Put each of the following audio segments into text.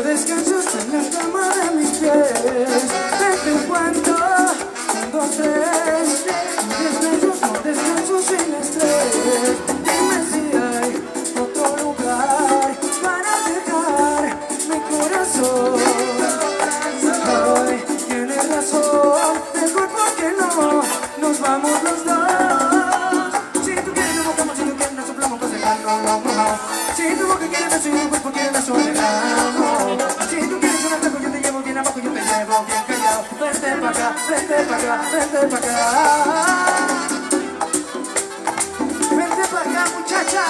descansas en la cama de mis pies. Te cuento, 1, 2, 3. No descanso sin estrés. Dime si hay otro lugar para dejar mi corazón. Ay, tienes razón, mejor porque no nos vamos los dos. Si tú quieres nos mojamos, si tú quieres nos soplamos, pues no lo mojamos. Si tu boca quiere beso y tu cuerpo quiere beso, negamos. Si tú quieres un atajo, yo te llevo bien abajo, yo te llevo bien callado. Vente pa' acá, vente pa' acá, vente pa' acá. Vente pa' acá, muchacha.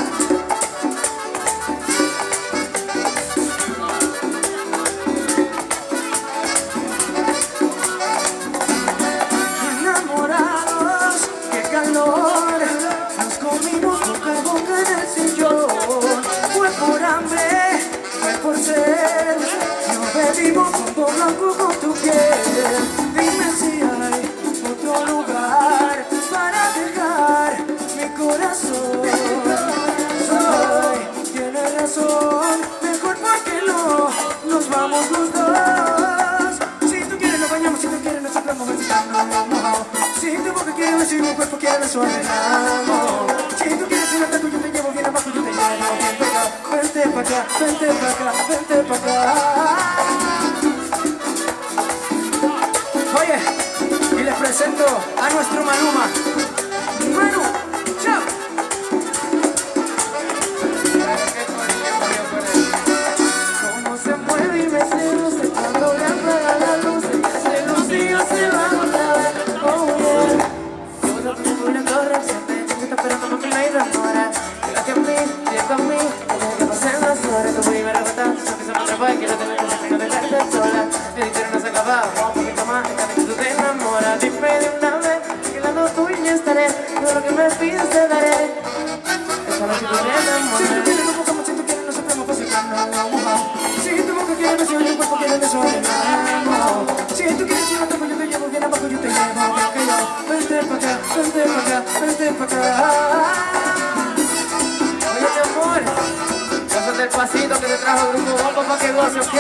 Enamorados, qué calor. Nos comimos boca a boca en el sillón. Fue por hambre, fue por sed. Nos bebimos fondo blanco con tu piel. Dime si hay otro lugar para dejar mi corazón. Ay, tienes razón, mejor porque no nos vamos los dos. Si tú quieres nos bañamos, si tú quieres nos soplamos, no nos mojamos. Si tu boca quiere beso y mi cuerpo quiere beso, negamos. Si tú quieres un atajo, yo te llevo bien abajo, yo te llevo bien pegado. Vente pa' acá, vente pa' acá, vente pa' acá. Oye, y les presento a nuestro Maluma. Manu, chao. Cómo se mueve y me seduce cuando le apaga la luz. Ese lucillo se va a botar. Oh yeah. Yo lo tengo en torre, se está esperando mami me enamora. Llega a mí, llega a mí. Que pasen las horas, te voy a arrebatar. Sé que se me atrapa y quiero tener que no dejarte sola. Me dijeron no se acaba, un poquito más. Esta noche tú te enamoras. Dime de una vez que la no tuya estaré. Todo lo que me pides te daré. Esta noche tú te enamoras. Si tú quieres nos mojamos, si tú quieres nos soplamos, pues no lo mojamos. Si tu boca quiere beso y tu cuerpo quiere beso, negamos. Si tú quieres un atajo, yo te llevo bien abajo, yo te llevo bien callado. Vente pa' acá, vente pa' acá, vente pa' acá. Oye mi amor, goza del pasito que te trajo el grupo Bomba pa' que goce, ¿ok?